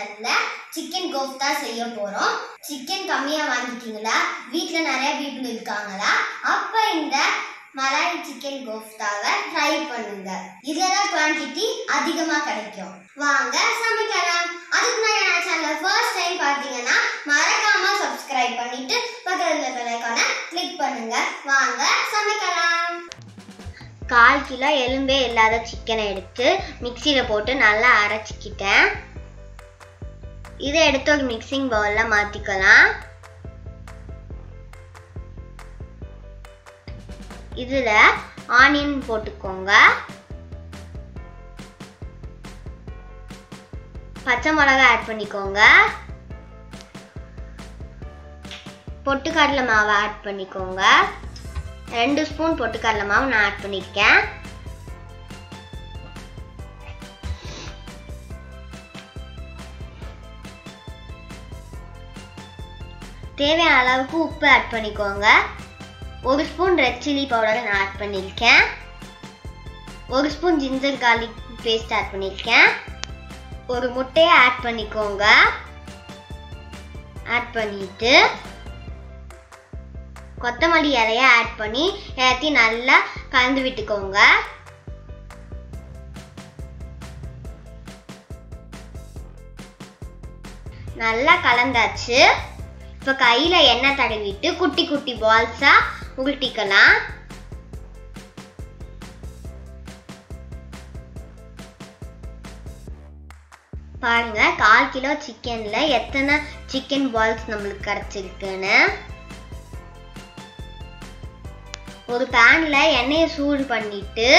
சேனல்ல சிக்கன் கோஃப்தா செய்ய போறோம். சிக்கன் கம்மியா வாங்கிட்டீங்களா? வீட்ல நிறைய பீப்பிள் இருக்காங்களா? அப்ப இந்த மலாய் சிக்கன் கோஃப்தாவை ட்ரை பண்ணுங்க. இதெல்லாம் குவாண்டிட்டி அதிகமா கிடைக்கும். வாங்க சமைக்கலாம். அதுக்கு நான் என் சேனலை ஃபர்ஸ்ட் டைம் பார்த்தீங்கன்னா மறக்காம சப்ஸ்கிரைப் பண்ணிட்டு பக்கத்துல பெல் ஐகானை கிளிக் பண்ணுங்க. வாங்க சமைக்கலாம். 1/4 கிலோ எலும்பே இல்லாத சிக்கனை எடுத்து மிக்சியில் போட்டு நல்லா அரைச்சிக்கிட்டேன். இதை எடுத்து ஒரு மிக்சிங் பவுலில் மாற்றிக்கலாம். இதில் ஆனியன் போட்டுக்கோங்க, பச்சை மிளகாய் ஆட் பண்ணிக்கோங்க, பொட்டுக்கடலை மாவை ஆட் பண்ணிக்கோங்க. 2 ஸ்பூன் பொட்டுக்கடலை மாவு நான் ஆட் பண்ணியிருக்கேன். தேவையான அளவுக்கு உப்பு ஆட் பண்ணிக்கோங்க. 1 ஸ்பூன் ரெட் சில்லி பவுடரை நான் ஆட் பண்ணியிருக்கேன். 1 spoon ginger garlic paste add பண்ணியிருக்கேன். ஒரு முட்டையை ஆட் பண்ணிக்கோங்க. ஆட் பண்ணிட்டு கொத்தமல்லி இலையை ஆட் பண்ணி எல்லாத்தையும் நல்லா கலந்து விட்டுக்கோங்க. நல்லா கலந்தாச்சு. இப்போ கையில் எண்ணெய் தடவிட்டு குட்டி குட்டி பால்ஸாக உருட்டிக்கலாம். பாருங்க 1/4 கிலோ சிக்கன்ல எத்தனை சிக்கன் பால்ஸ் நம்மளுக்கு கிடைச்சிருக்குன்னு. ஒரு பேன்ல எண்ணெயை சூடு பண்ணிட்டு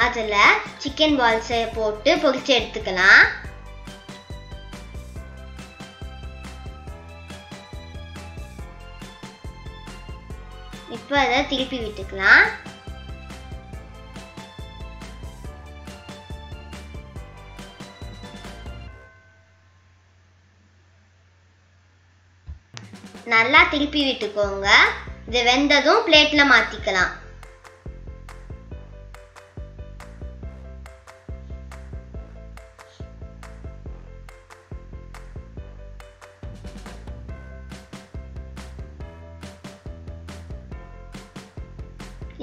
அதுல சிக்கன் பால்ஸை போட்டு பொரிச்சு எடுத்துக்கலாம். இப்போ அதை திருப்பி விட்டுக்கலாம். நல்லா திருப்பி விட்டுக்கோங்க. இது வெந்ததும் பிளேட்ல மாத்திக்கலாம்.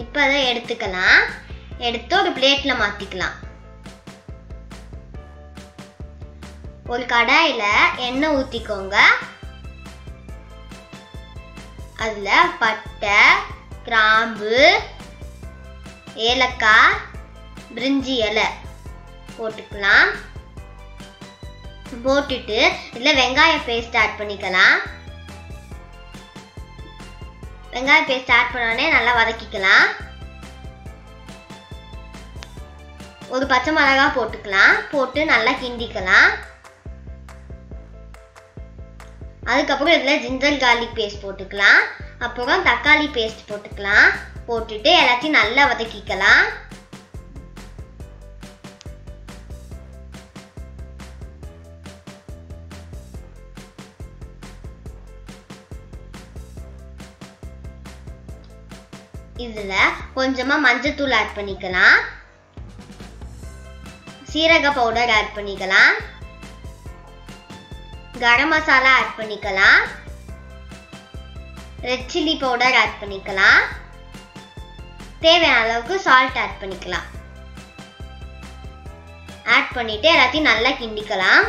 இப்போ அதை எடுத்துக்கலாம். எடுத்து ஒரு பிளேட்ல மாத்திக்கலாம். ஒரு கடாயில எண்ணெய் ஊத்திக்கோங்க. அதுல பட்டை, கிராம்பு, ஏலக்காய், பிரிஞ்சி இலை போட்டுக்கலாம். போட்டுட்டு இதுல வெங்காய பேஸ்ட் ஆட் பண்ணிக்கலாம். வெங்காய பேஸ்ட் ஆட் பண்ணோடனே நல்லா வதக்கிக்கலாம். ஒரு பச்சை மிளகாய் போட்டுக்கலாம். போட்டு நல்லா கிண்டிக்கலாம். அதுக்கப்புறம் இதில் ஜிஞ்சர் கார்லிக் பேஸ்ட் போட்டுக்கலாம். அப்புறம் தக்காளி பேஸ்ட் போட்டுக்கலாம். போட்டுட்டு எல்லாத்தையும் நல்லா வதக்கிக்கலாம். இதுல கொஞ்சமா மஞ்சத்தூள் ஆட் பண்ணிக்கலாம். சீரக பவுடர் ஆட் பண்ணிக்கலாம். கரம் மசாலா ஆட் பண்ணிக்கலாம். ரெட் சில்லி பவுடர் ஆட் பண்ணிக்கலாம். தேவையான அளவுக்கு சால்ட் ஆட் பண்ணிக்கலாம். ஆட் பண்ணிட்டு எல்லாத்தையும் நல்லா கிண்டிக்கலாம்.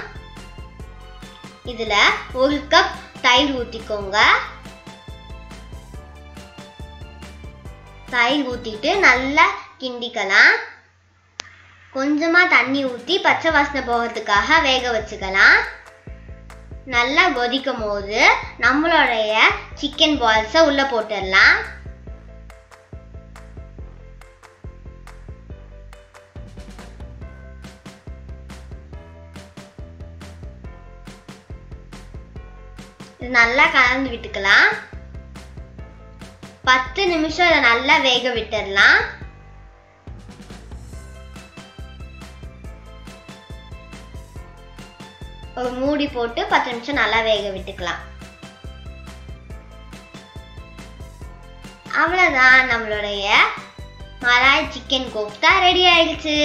இதுல 1 கப் தயிர் ஊத்திக்கோங்க. தயிர் ஊத்திட்டு நல்லா கிண்டிக்கலாம். கொஞ்சமா தண்ணி ஊற்றி பச்சை வாசனை போகிறதுக்காக வேக வச்சுக்கலாம். நல்லா கொதிக்கும் போது நம்மளுடைய சிக்கன் பால்ஸை உள்ள போட்டுடலாம். இது நல்லா கலந்து விட்டுக்கலாம். 10 நிமிஷம் இதை நல்லா வேக விட்டுடலாம். ஒரு மூடி போட்டு 10 நிமிஷம் நல்லா வேக விட்டுக்கலாம். அவ்வளவுதான், நம்மளுடைய மலாய் சிக்கன் கோஃப்தா ரெடி ஆயிடுச்சு.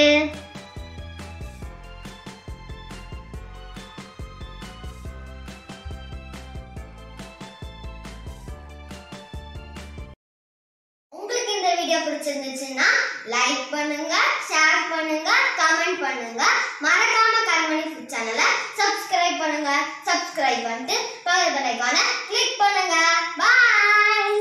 வீடியோ பிடிச்சிருந்துச்சுன்னா லைக் பண்ணுங்க, ஷேர் பண்ணுங்க, கமெண்ட் பண்ணுங்க. மறக்காம கண்மணி ஃபுட் சேனலை சப்ஸ்கிரைப் பண்ணுங்க. சப்ஸ்கிரைப் பண்ணிட்டு பக்கத்துல பெல் ஐகானை கிளிக் பண்ணுங்க. பாய்.